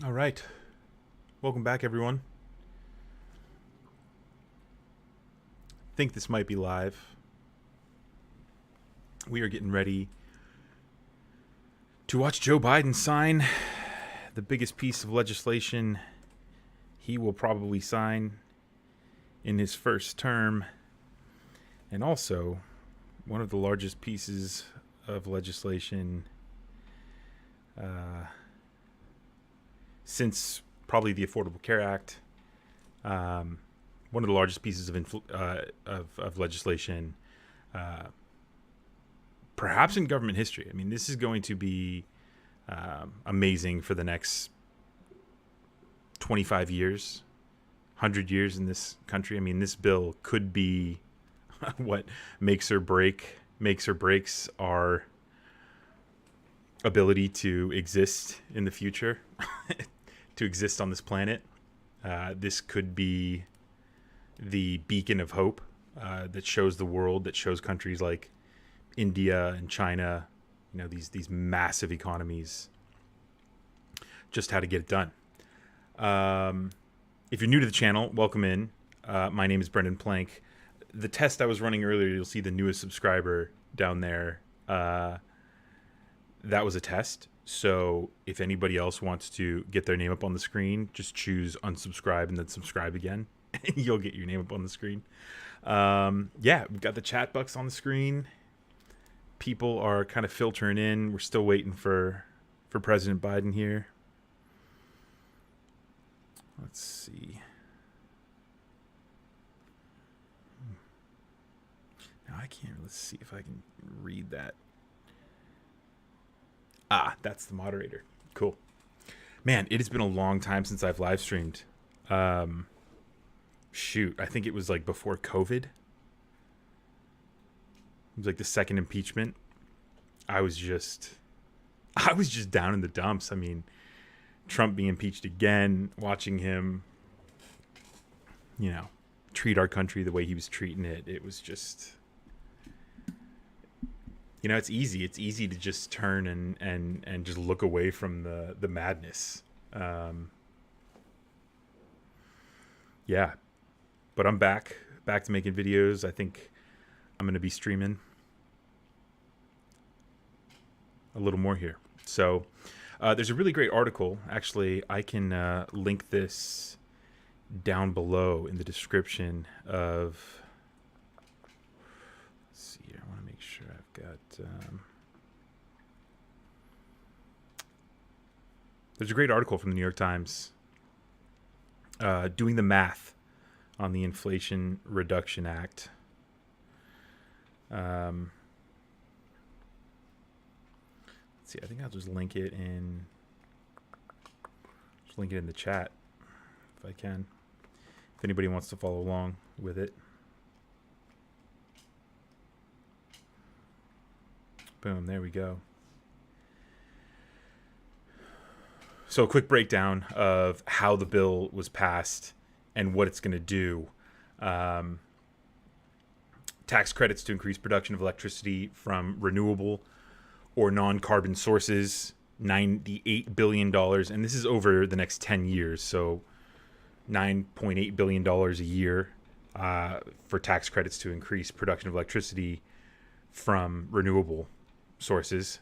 All right. Welcome back, everyone. Think this might be live. We are getting ready to watch Joe Biden sign the biggest piece of legislation he will probably sign in his first term, and also one of the largest pieces of legislation since probably the Affordable Care Act. One of the largest pieces of legislation, perhaps in government history. I mean, this is going to be amazing for the next 25 years, 100 years in this country. I mean, this bill could be what makes or breaks our ability to exist in the future, to exist on this planet. This could be the beacon of hope that shows the world, that shows countries like India and China, these massive economies, just how to get it done. If you're new to the channel, welcome in. My name is Brendan Plank. The test I was running earlier, you'll see the newest subscriber down there. That was a test. So if anybody else wants to get their name up on the screen, just choose unsubscribe and then subscribe again. And you'll get your name up on the screen. We've got the chat box on the screen. People are kind of filtering in. We're still waiting for President Biden here. Let's see. Now I can't. Let's see if I can read that. That's the moderator. Cool. Man, it has been a long time since I've live streamed. Shoot, I think it was like before COVID. It was like the second impeachment. I was just down in the dumps. I mean, Trump being impeached again, watching him, treat our country the way he was treating it. It was just, it's easy. It's easy to just turn and just look away from the madness. But I'm back to making videos. I think I'm going to be streaming a little more here. So there's a really great article. Actually, I can link this down below in the description of... Let's see here. I want to make sure I've got... There's a great article from the New York Times doing the math on the Inflation Reduction Act. Let's see. I think I'll just link it in the chat if I can. If anybody wants to follow along with it. Boom, there we go. So a quick breakdown of how the bill was passed and what it's going to do. Tax credits to increase production of electricity from renewable or non-carbon sources, $98 billion. And this is over the next 10 years. So $9.8 billion a year for tax credits to increase production of electricity from renewable sources.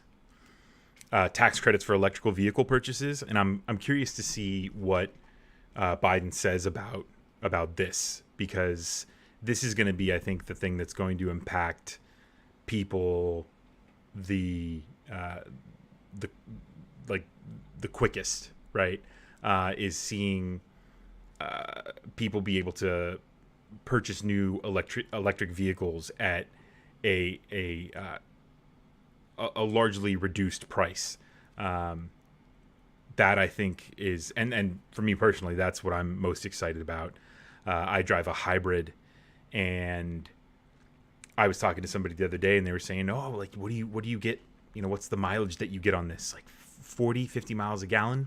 Tax credits for electrical vehicle purchases. And I'm curious to see what Biden says about this, because this is going to be, I think, the thing that's going to impact people the quickest, right? Is seeing people be able to purchase new electric vehicles at a largely reduced price. That I think is, and for me personally, that's what I'm most excited about. I drive a hybrid, and I was talking to somebody the other day, and they were saying, "Oh, like what do you get? What's the mileage that you get on this? Like 40, 50 miles a gallon?"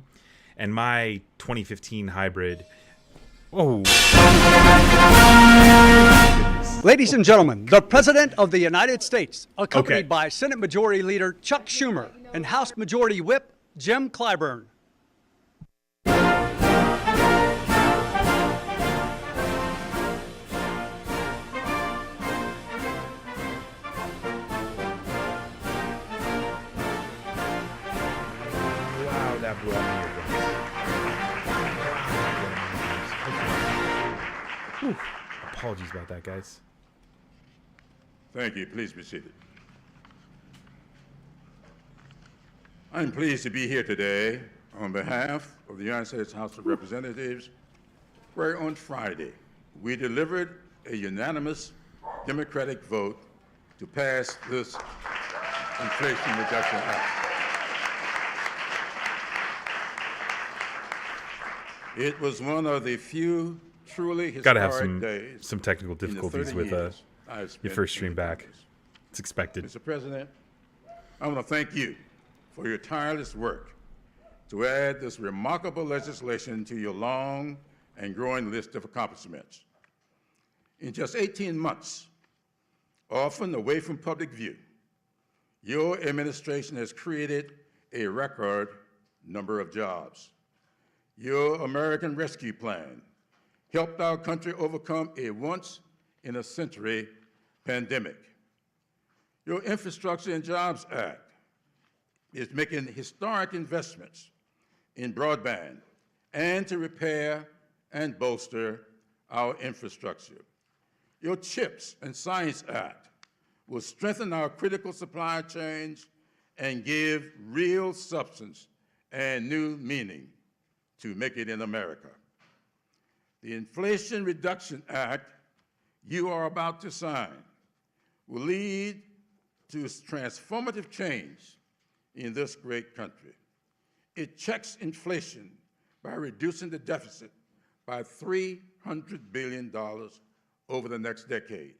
And my 2015 hybrid. Oh. Ladies and gentlemen, the President of the United States, accompanied by Senate Majority Leader Chuck Schumer and House Majority Whip Jim Clyburn. blew out my eardrums. Whew. Apologies about that, guys. Thank you. Please be seated. I'm pleased to be here today on behalf of the United States House of Representatives, where on Friday we delivered a unanimous Democratic vote to pass this Inflation Reduction Act. It was one of the few truly Gotta have historic days some technical in the difficulties 30 with years I've spent your first in stream the back. Congress. It's expected. Mr. President, I want to thank you for your tireless work to add this remarkable legislation to your long and growing list of accomplishments. In just 18 months, often away from public view, your administration has created a record number of jobs. Your American Rescue Plan helped our country overcome a once-in-a-century pandemic. Your Infrastructure and Jobs Act is making historic investments in broadband and to repair and bolster our infrastructure. Your CHIPS and Science Act will strengthen our critical supply chains and give real substance and new meaning to Make It in America. The Inflation Reduction Act you are about to sign will lead to transformative change in this great country. It checks inflation by reducing the deficit by $300 billion over the next decade.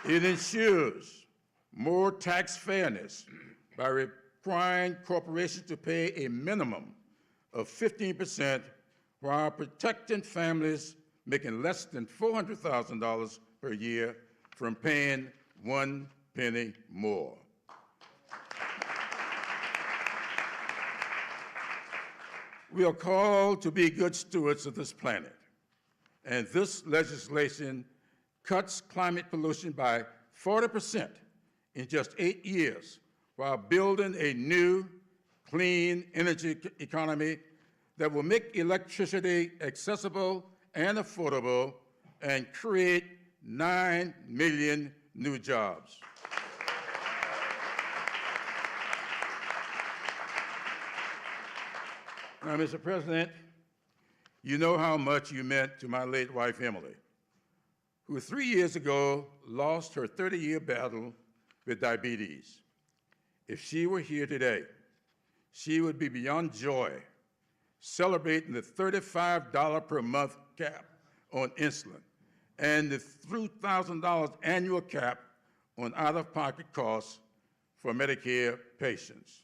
It ensures more tax fairness by requiring corporations to pay a minimum of 15% while protecting families making less than $400,000 per year from paying 1 penny more. We are called to be good stewards of this planet, and this legislation cuts climate pollution by 40% in just 8 years while building a new, clean energy economy that will make electricity accessible and affordable and create 9 million new jobs. Now, Mr. President, you know how much you meant to my late wife, Emily, who 3 years ago lost her 30-year battle with diabetes. If she were here today, she would be beyond joy celebrating the $35 per month cap on insulin and the $3,000 annual cap on out-of-pocket costs for Medicare patients.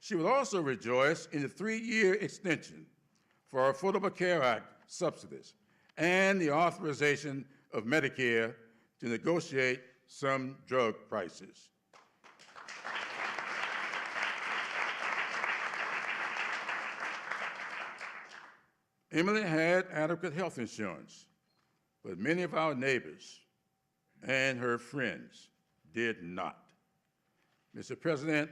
She will also rejoice in the 3-year extension for Affordable Care Act subsidies and the authorization of Medicare to negotiate some drug prices. Emily had adequate health insurance, but many of our neighbors and her friends did not. Mr. President,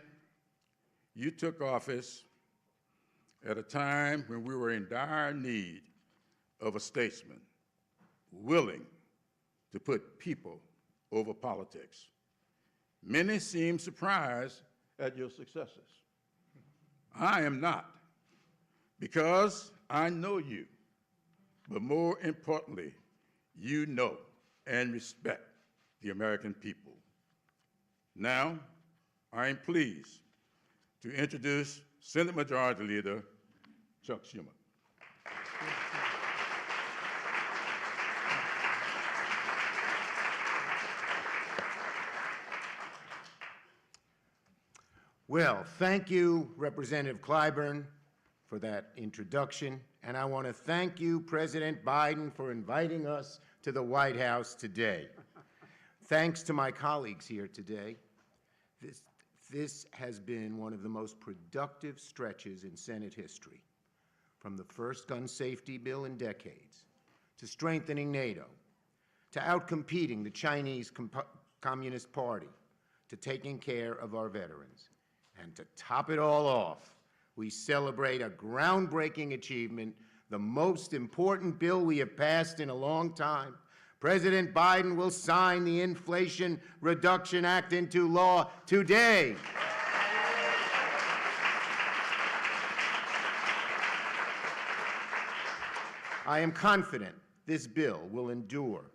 you took office at a time when we were in dire need of a statesman willing to put people over politics. Many seem surprised at your successes. I am not, because I know you, but more importantly, you know and respect the American people. Now, I am pleased to introduce Senate Majority Leader Chuck Schumer. Well, thank you, Representative Clyburn, for that introduction, and I want to thank you, President Biden, for inviting us to the White House today. Thanks to my colleagues here today. This has been one of the most productive stretches in Senate history, from the first gun safety bill in decades, to strengthening NATO, to outcompeting the Chinese Communist Party, to taking care of our veterans. And to top it all off, we celebrate a groundbreaking achievement, the most important bill we have passed in a long time. President Biden will sign the Inflation Reduction Act into law today. I am confident this bill will endure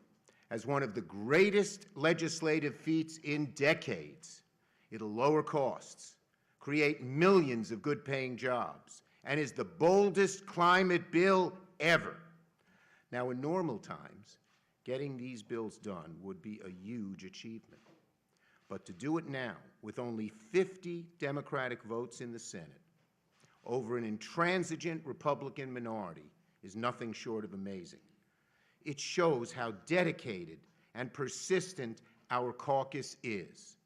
as one of the greatest legislative feats in decades. It'll lower costs, create millions of good-paying jobs, and is the boldest climate bill ever. Now, in normal times, getting these bills done would be a huge achievement. But to do it now, with only 50 Democratic votes in the Senate, over an intransigent Republican minority, is nothing short of amazing. It shows how dedicated and persistent our caucus is.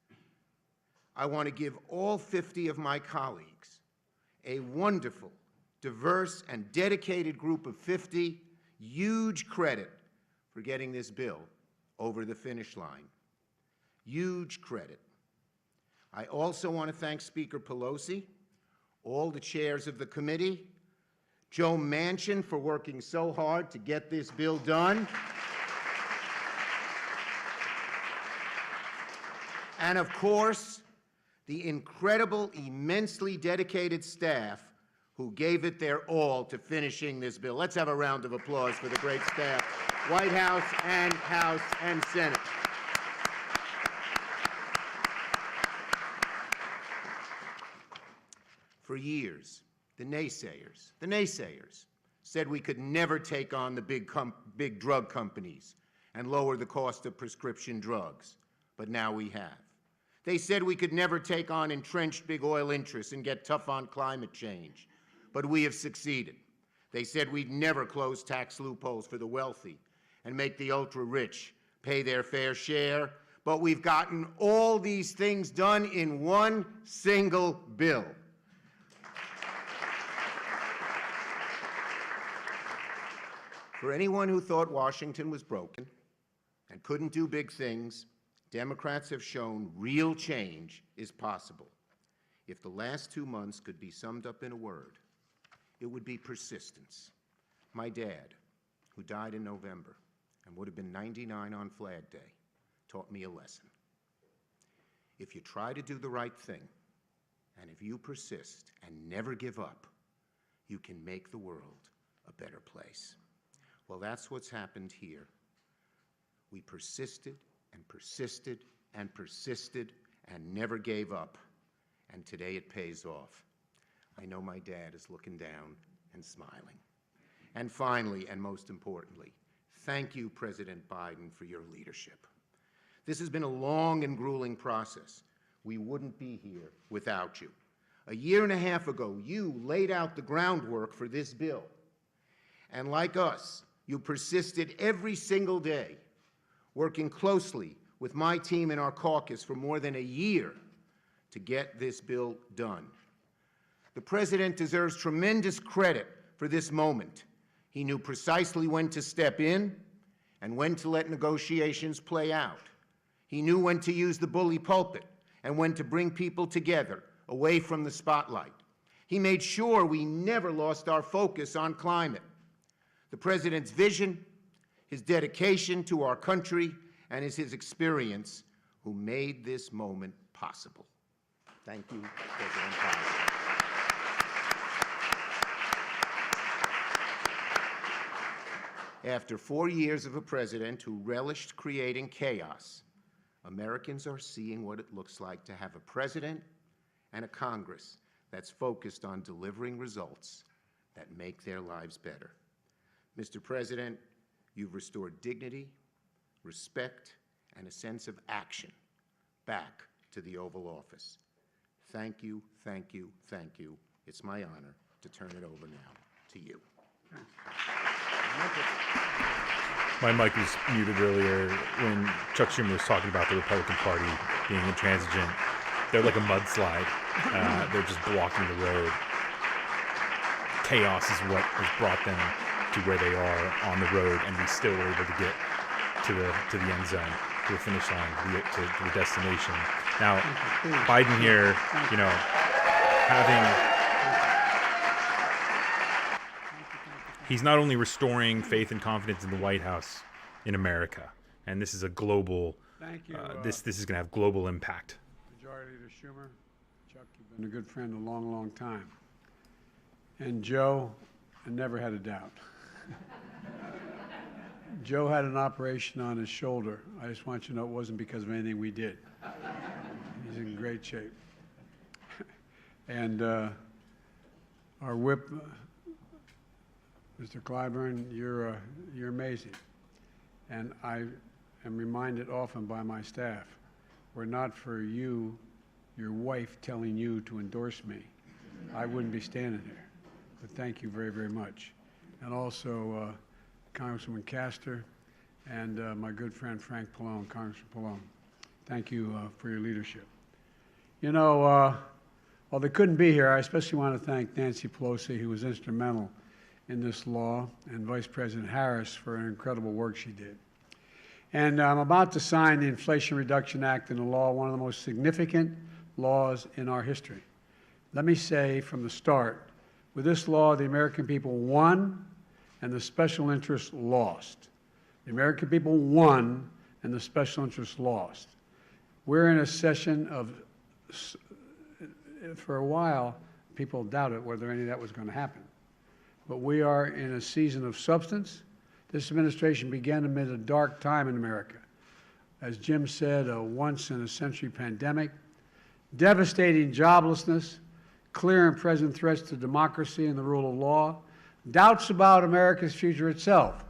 I want to give all 50 of my colleagues, a wonderful, diverse, and dedicated group of 50, huge credit for getting this bill over the finish line. Huge credit. I also want to thank Speaker Pelosi, all the chairs of the committee, Joe Manchin for working so hard to get this bill done, and of course, the incredible, immensely dedicated staff who gave it their all to finishing this bill. Let's have a round of applause for the great staff, White House and Senate. For years, the naysayers said we could never take on the big drug companies and lower the cost of prescription drugs, but now we have. They said we could never take on entrenched big oil interests and get tough on climate change, but we have succeeded. They said we'd never close tax loopholes for the wealthy and make the ultra-rich pay their fair share, but we've gotten all these things done in one single bill. For anyone who thought Washington was broken and couldn't do big things, Democrats have shown real change is possible. If the last 2 months could be summed up in a word, it would be persistence. My dad, who died in November and would have been 99 on Flag Day, taught me a lesson. If you try to do the right thing, and if you persist and never give up, you can make the world a better place. Well, that's what's happened here. We persisted and persisted and persisted and never gave up, and today it pays off. I know my dad is looking down and smiling. And finally, and most importantly, thank you, President Biden, for your leadership. This has been a long and grueling process. We wouldn't be here without you. A year and a half ago, you laid out the groundwork for this bill. And like us, you persisted every single day, working closely with my team in our caucus for more than a year to get this bill done. The President deserves tremendous credit for this moment. He knew precisely when to step in and when to let negotiations play out. He knew when to use the bully pulpit and when to bring people together away from the spotlight. He made sure we never lost our focus on climate. The President's vision, his dedication to our country, and his experience who made this moment possible. Thank you, President Biden. After 4 years of a president who relished creating chaos, Americans are seeing what it looks like to have a president and a Congress that's focused on delivering results that make their lives better. Mr. President, you've restored dignity, respect, and a sense of action back to the Oval Office. Thank you, thank you, thank you. It's my honor to turn it over now to you. My mic was muted earlier when Chuck Schumer was talking about the Republican Party being intransigent. They're like a mudslide. They're just blocking the road. Chaos is what has brought them to where they are on the road, and we still were able to get to the end zone. to a finish line, to the destination. Now, Biden here, you know, he's not only restoring faith and confidence in the White House, in America, and this is a global. Thank you. This is going to have global impact. Majority Leader Schumer, Chuck, you've been a good friend a long, long time. And Joe, I never had a doubt. Joe had an operation on his shoulder. I just want you to know it wasn't because of anything we did. He's in great shape. And our whip, Mr. Clyburn, you're amazing. And I am reminded often by my staff, were not for you, your wife telling you to endorse me, I wouldn't be standing here. But thank you very, very much. And also Congresswoman Castor and my good friend Frank Pallone, Congressman Pallone. Thank you for your leadership. You know, while they couldn't be here, I especially want to thank Nancy Pelosi, who was instrumental in this law, and Vice President Harris for an incredible work she did. And I'm about to sign the Inflation Reduction Act into law, one of the most significant laws in our history. Let me say from the start, with this law, the American people won and the special interests lost. The American people won and the special interests lost. We're in a session of, for a while, people doubted whether any of that was going to happen. But we are in a season of substance. This administration began amid a dark time in America. As Jim said, a once-in-a-century pandemic, devastating joblessness, clear and present threats to democracy and the rule of law, doubts about America's future itself.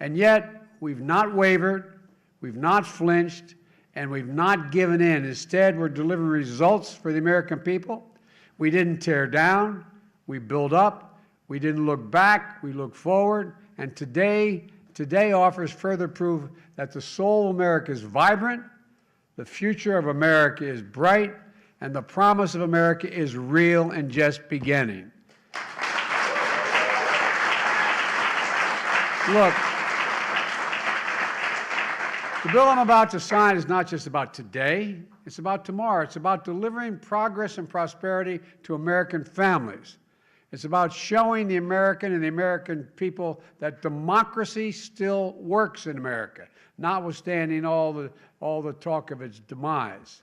And yet, we've not wavered, we've not flinched, and we've not given in. Instead, we're delivering results for the American people. We didn't tear down, we built up, we didn't look back, we looked forward, and today offers further proof that the soul of America is vibrant, the future of America is bright, and the promise of America is real and just beginning. Look, the bill I'm about to sign is not just about today, it's about tomorrow. It's about delivering progress and prosperity to American families. It's about showing the American and the American people that democracy still works in America, notwithstanding all the talk of its demise.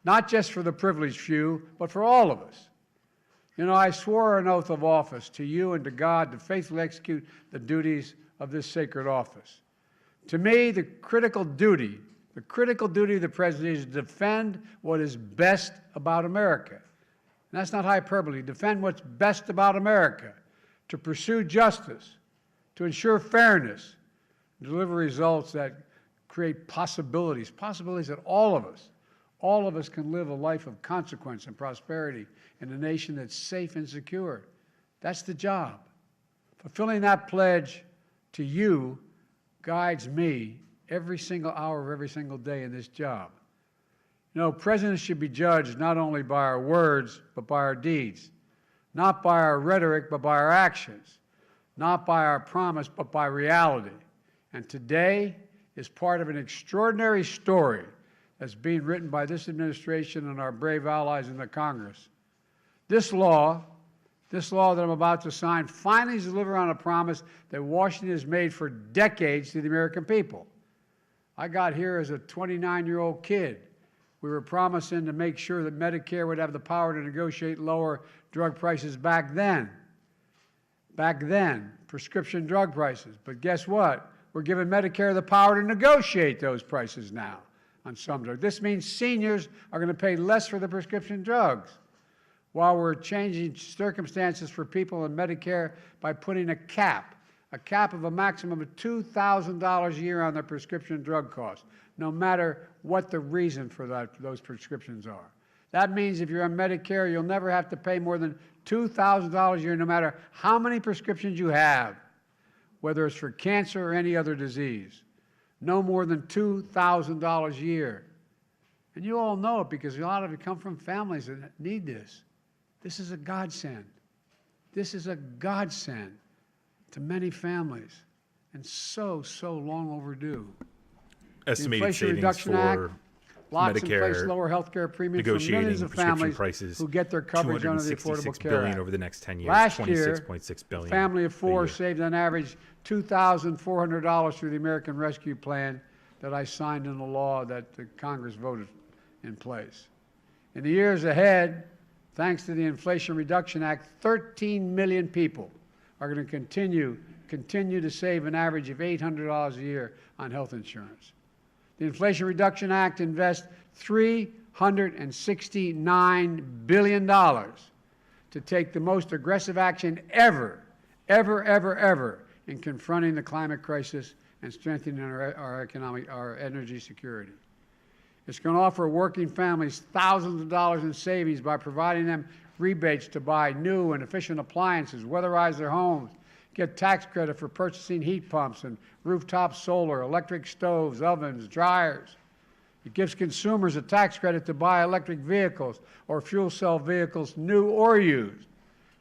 Not just for the privileged few, but for all of us. You know, I swore an oath of office to you and to God to faithfully execute the duties of this sacred office. To me, the critical duty of the President is to defend what is best about America. And that's not hyperbole. Defend what's best about America, to pursue justice, to ensure fairness, deliver results that create possibilities that all of us can live a life of consequence and prosperity in a nation that's safe and secure. That's the job. Fulfilling that pledge to you guides me every single hour of every single day in this job. You know, presidents should be judged not only by our words, but by our deeds. Not by our rhetoric, but by our actions. Not by our promise, but by reality. And today is part of an extraordinary story that's being written by this administration and our brave allies in the Congress. This law that I'm about to sign, finally delivers on a promise that Washington has made for decades to the American people. I got here as a 29-year-old kid. We were promising to make sure that Medicare would have the power to negotiate lower drug prices back then. Back then, prescription drug prices. But guess what? We're giving Medicare the power to negotiate those prices now on some drugs. This means seniors are going to pay less for the prescription drugs, while we're changing circumstances for people in Medicare by putting a cap of a maximum of $2,000 a year on their prescription drug costs, no matter what the reason for those prescriptions are. That means if you're on Medicare, you'll never have to pay more than $2,000 a year, no matter how many prescriptions you have, whether it's for cancer or any other disease. No more than $2,000 a year. And you all know it because a lot of you come from families that need this. This is a godsend. This is a godsend to many families, and so long overdue. estimated Inflation savings Reduction for Act locks in place Medicare, lower health care premiums for negotiating millions of prescription families prices, who get their coverage under the Affordable $266 Care billion Act. over the next 10 years, Last year, $26.6 a billion. family of a four year. saved on average $2,400 through the American Rescue Plan that I signed into law that the Congress voted in place. In the years ahead, thanks to the Inflation Reduction Act, 13 million people are going to continue to save an average of $800 a year on health insurance. The Inflation Reduction Act invests $369 billion to take the most aggressive action ever in confronting the climate crisis and strengthening our energy security. It's going to offer working families thousands of dollars in savings by providing them rebates to buy new and efficient appliances, weatherize their homes, get tax credit for purchasing heat pumps and rooftop solar, electric stoves, ovens, dryers. It gives consumers a tax credit to buy electric vehicles or fuel cell vehicles, new or used.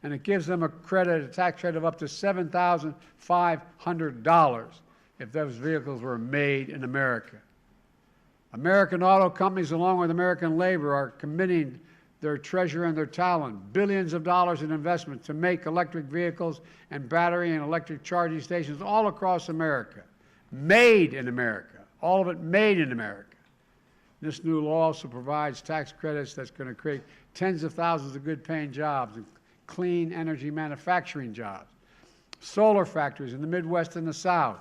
And it gives them a tax credit of up to $7,500 if those vehicles were made in America. American auto companies, along with American labor, are committing their treasure and their talent, billions of dollars in investment to make electric vehicles and battery and electric charging stations all across America. Made in America. All of it made in America. This new law also provides tax credits that's going to create tens of thousands of good-paying jobs and clean energy manufacturing jobs, solar factories in the Midwest and the South,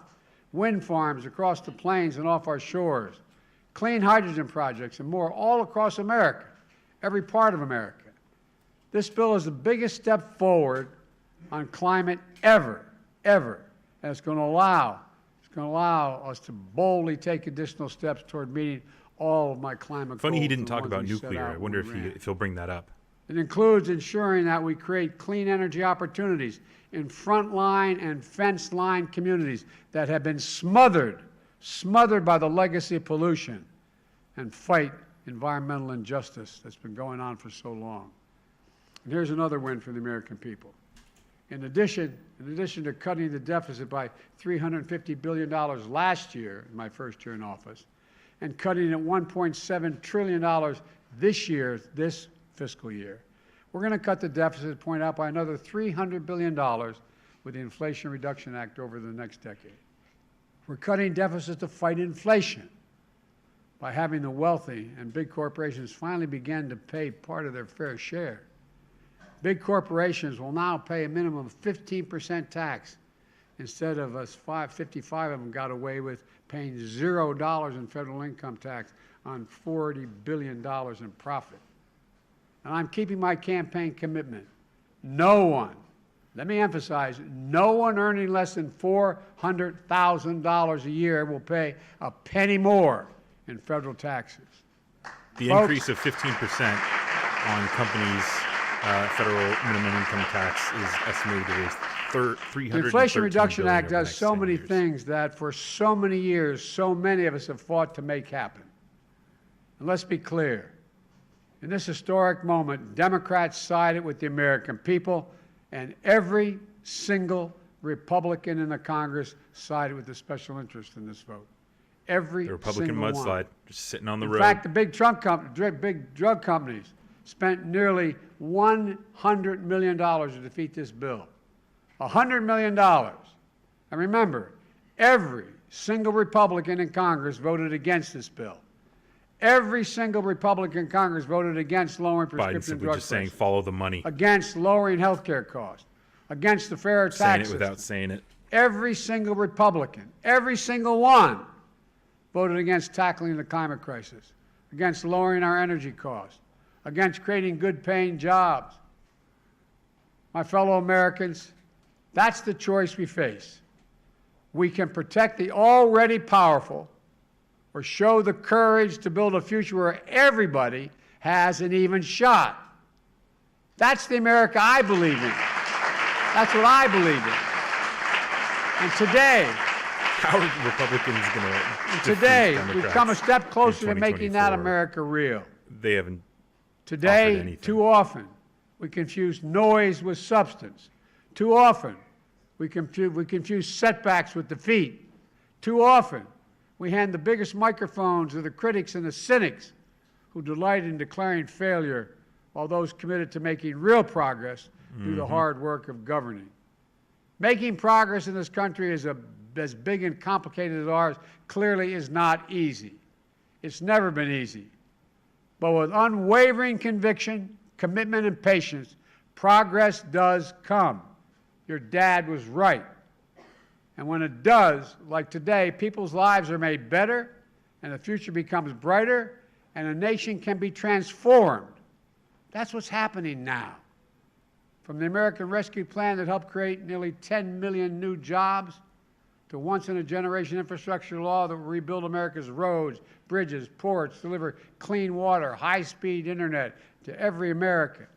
wind farms across the plains and off our shores, clean hydrogen projects, and more all across America, every part of America. This bill is the biggest step forward on climate ever, and it's going to allow us to boldly take additional steps toward meeting all of my climate Funny goals. he didn't the talk ones about we set nuclear. out I wonder when we ran. if he'll bring that up. It includes ensuring that we create clean energy opportunities in frontline and fence line communities that have been smothered by the legacy of pollution, and fight environmental injustice that's been going on for so long. And here's another win for the American people. In addition to cutting the deficit by $350 billion last year, in my first year in office, and cutting it $1.7 trillion this fiscal year, we're going to cut the deficit, point out, by another $300 billion with the Inflation Reduction Act over the next decade. We're cutting deficits to fight inflation by having the wealthy and big corporations finally begin to pay part of their fair share. Big corporations will now pay a minimum of 15% tax instead of us 55 of them got away with paying $0 in federal income tax on $40 billion in profit. And I'm keeping my campaign commitment. No one, let me emphasize, no one earning less than $400,000 a year will pay a penny more in federal taxes. The Folks, increase of 15% on companies' federal minimum income tax is estimated to raise $313 the Inflation Reduction billion Act over the does next so 10 many years. things that for so many years, so many of us have fought to make happen. And let's be clear. In this historic moment, Democrats sided with the American people, and every single Republican in the Congress sided with the special interest in this vote. Every The Republican single mudslide, one. just sitting on the In road. fact, the big drug companies spent nearly $100 million to defeat this bill. $100 million. And remember, every single Republican in Congress voted against this bill. Every single Republican in Congress voted against lowering Biden prescription simply drug just saying, prices, follow the money. against lowering health care costs, against the fair Saying tax it without system. saying it. Every single Republican, every single one, voted against tackling the climate crisis, against lowering our energy costs, against creating good-paying jobs. My fellow Americans, that's the choice we face. We can protect the already powerful or show the courage to build a future where everybody has an even shot. That's the America I believe in. That's what I believe in. And today, How are Republicans going to today, we've come a step closer to making that 2024? America real. They haven't offered Today, anything. too often, we confuse noise with substance. Too often, we confuse setbacks with defeat. Too often, We hand the biggest microphones to the critics and the cynics who delight in declaring failure, while those committed to making real progress do the hard work of governing. Making progress in this country as big and complicated as ours clearly is not easy. It's never been easy. But with unwavering conviction, commitment, and patience, progress does come. Your dad was right. And when it does, like today, people's lives are made better, and the future becomes brighter, and a nation can be transformed. That's what's happening now. From the American Rescue Plan that helped create nearly 10 million new jobs, to once-in-a-generation infrastructure law that will rebuild America's roads, bridges, ports, deliver clean water, high-speed internet to every American,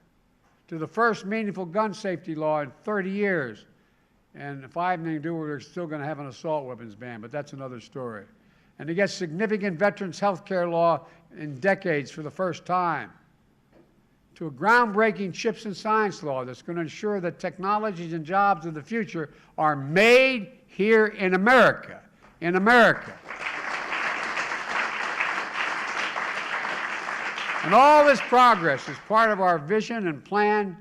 to the first meaningful gun safety law in 30 years. And if I have anything to do with it, we're still going to have an assault weapons ban, but that's another story. And to get significant veterans health care law in decades for the first time, to a groundbreaking chips and science law that's going to ensure that technologies and jobs of the future are made here in America, in America. And all this progress is part of our vision and plan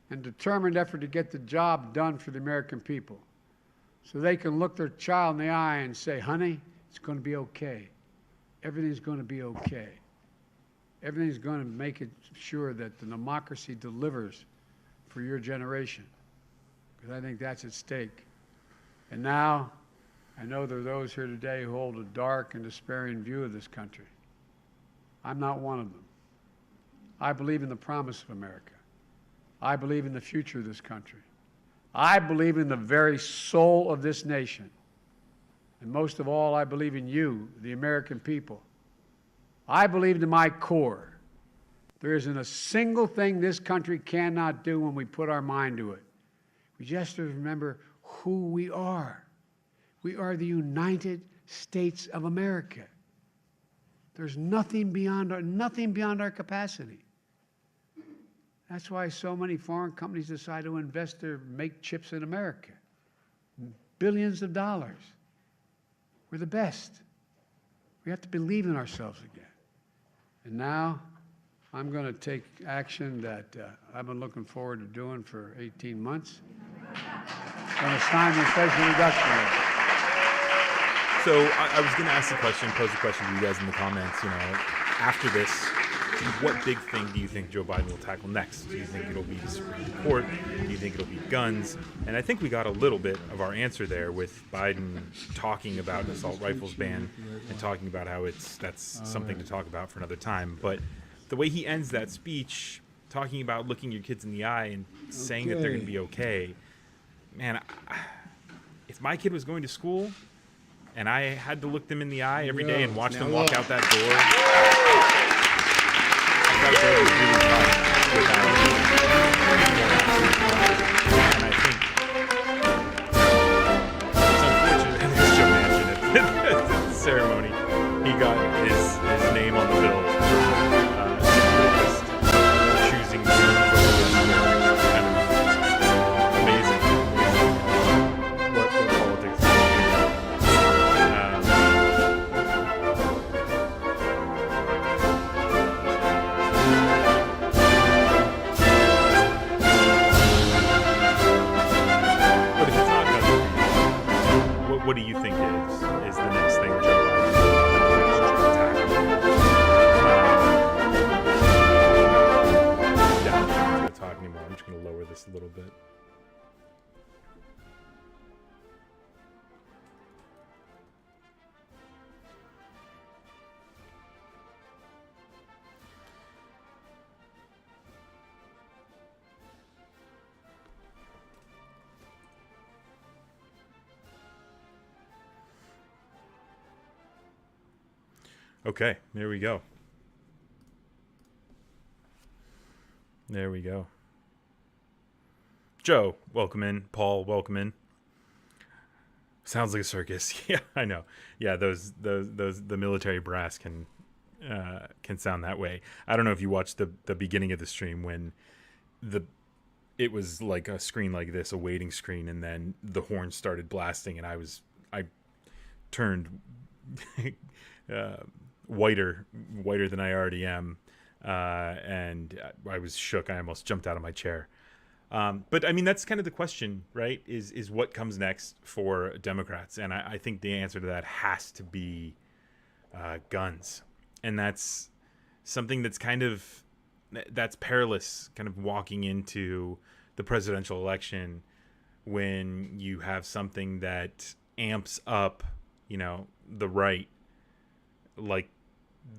and determined effort to get the job done for the American people, so they can look their child in the eye and say, honey, it's going to be okay. Everything's going to be okay. Everything's going to make it sure that the democracy delivers for your generation, because I think that's at stake. And now, I know there are those here today who hold a dark and despairing view of this country. I'm not one of them. I believe in the promise of America. I believe in the future of this country. I believe in the very soul of this nation. And most of all, I believe in you, the American people. I believe to my core, there isn't a single thing this country cannot do when we put our mind to it. We just have to remember who we are. We are the United States of America. There's nothing beyond our capacity. That's why so many foreign companies decide to invest or make chips in America. Billions of dollars. We're the best. We have to believe in ourselves again. And now, I'm going to take action that I've been looking forward to doing for 18 months. I'm going to sign the Inflation Reduction Act. So I was going to ask pose a question to you guys in the comments. You know, after this, what big thing do you think Joe Biden will tackle next? Do you think it'll be the Supreme Court? Do you think it'll be guns? And I think we got a little bit of our answer there with Biden talking about an assault rifles ban and talking about how that's something to talk about for another time. But the way he ends that speech, talking about looking your kids in the eye and saying that they're going to be okay, man, if my kid was going to school and I had to look them in the eye every day and watch them walk out that door, and I think it's unfortunate, and as Joe mentioned at the ceremony, he got his name on the bill for choosing to kind of amazing what politics is. What do you think is the next thing Joe Biden should tackle? Yeah, I'm not going to talk anymore. I'm just going to lower this a little bit. Okay, there we go. There we go. Joe, welcome in. Paul, welcome in. Sounds like a circus. Yeah, I know. Yeah, those the military brass can sound that way. I don't know if you watched the beginning of the stream when it was like a screen like this, a waiting screen, and then the horn started blasting, and I turned whiter than I already am, and I was shook. I almost jumped out of my chair. But I mean, that's kind of the question, right? Is what comes next for Democrats, and I think the answer to that has to be guns, and that's something that's perilous, kind of walking into the presidential election when you have something that amps up, the right, like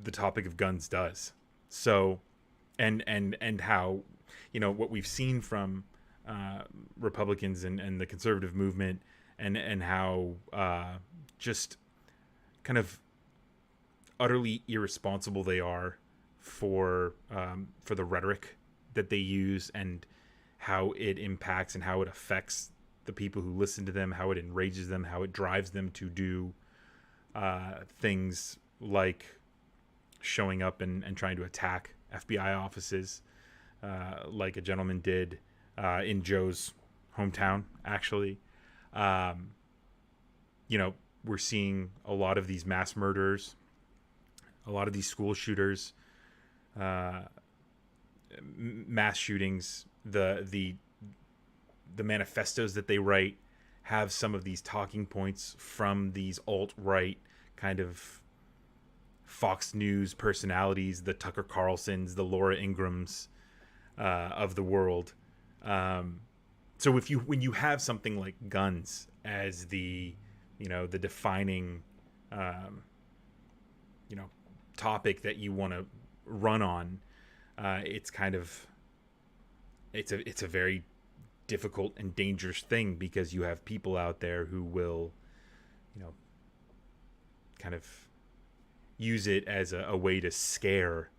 the topic of guns does. So, and how, what we've seen from Republicans and the conservative movement, and how just kind of utterly irresponsible they are for the rhetoric that they use, and how it impacts and how it affects the people who listen to them, how it enrages them, how it drives them to do things like showing up and trying to attack FBI offices, like a gentleman did in Joe's hometown, actually. We're seeing a lot of these mass murderers, a lot of these school shooters, mass shootings, the manifestos that they write have some of these talking points from these alt-right kind of Fox News personalities, the Tucker Carlsons, the Laura Ingrams of the world. So when you have something like guns as the defining topic that you want to run on, it's a very difficult and dangerous thing, because you have people out there who will kind of use it as a way to scare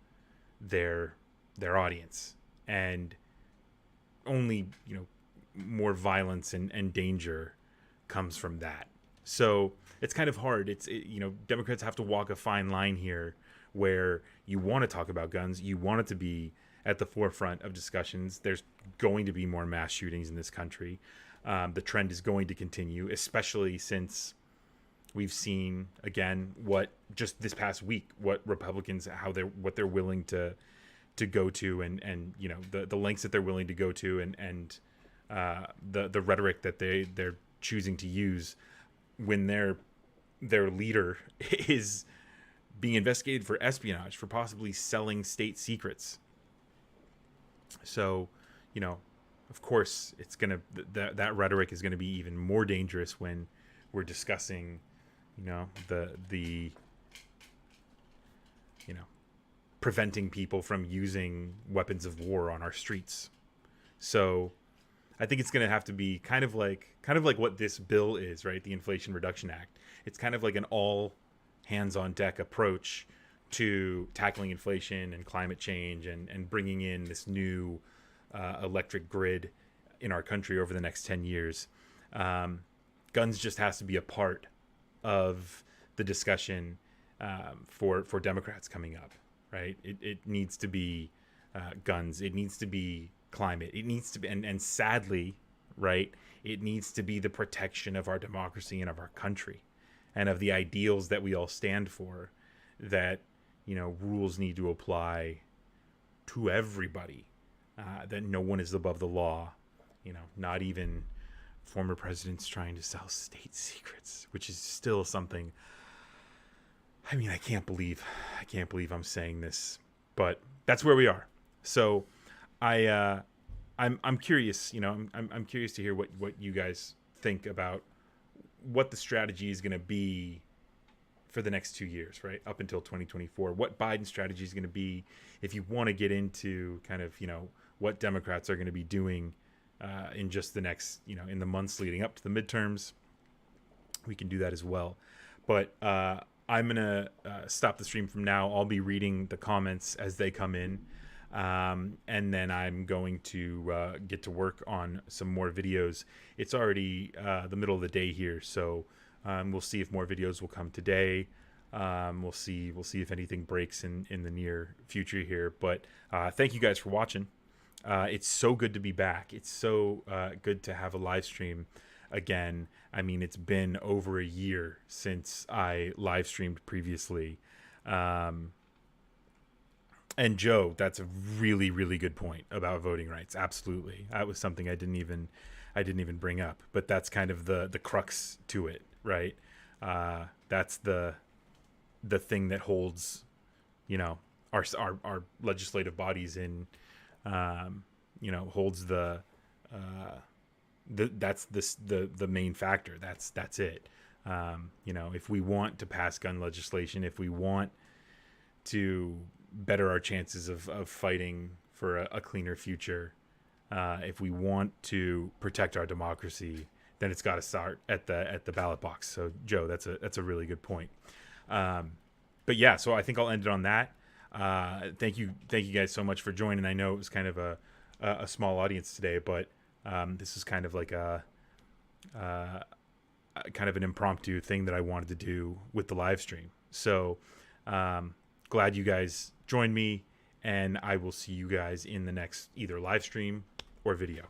their audience, and only more violence and danger comes from that. So it's kind of hard. Democrats have to walk a fine line here, where you want to talk about guns, you want it to be at the forefront of discussions. There's going to be more mass shootings in this country. The trend is going to continue, especially since we've seen, again, what just this past week, what Republicans, what they're willing to go to, and the lengths that they're willing to go to, and the rhetoric that they're choosing to use when their leader is being investigated for espionage, for possibly selling state secrets. So, of course, it's that rhetoric is gonna be even more dangerous when we're discussing, the preventing people from using weapons of war on our streets. So, I think it's gonna have to be kind of like what this bill is, right? The Inflation Reduction Act. It's kind of like an all hands on deck approach to tackling inflation and climate change, and bringing in this new electric grid in our country over the next 10 years. Guns just has to be a part of the discussion for Democrats coming up, right? It needs to be guns. It needs to be climate. It needs to be, and sadly, right, it needs to be the protection of our democracy and of our country, and of the ideals that we all stand for, that rules need to apply to everybody, that no one is above the law, not even former presidents trying to sell state secrets, which is still something. I mean, I can't believe I'm saying this, but that's where we are. So I'm curious, I'm curious to hear what you guys think about what the strategy is going to be for the next 2 years, right? Up until 2024, what Biden's strategy is going to be. If you want to get into kind of, what Democrats are going to be doing in just the next, in the months leading up to the midterms, we can do that as well. But I'm going to stop the stream from now. I'll be reading the comments as they come in. And then I'm going to get to work on some more videos. It's already the middle of the day here, so we'll see if more videos will come today. We'll see if anything breaks in the near future here. But thank you guys for watching. It's so good to be back. It's so good to have a live stream again. I mean, it's been over a year since I live streamed previously. And Joe, that's a really, really good point about voting rights. Absolutely. That was something I didn't even bring up, but that's kind of the crux to it, right? That's the thing that holds, you know, our legislative bodies in, you know, holds that's the main factor. That's it. You know, if we want to pass gun legislation, if we want to better our chances of fighting for a cleaner future, if we want to protect our democracy, then it's got to start at the ballot box. So Joe, that's a really good point. But yeah, so I think I'll end it on that. Thank you guys so much for joining. I know it was kind of a small audience today, but this is kind of like a kind of an impromptu thing that I wanted to do with the live stream. So glad you guys joined me, and I will see you guys in the next either live stream or video.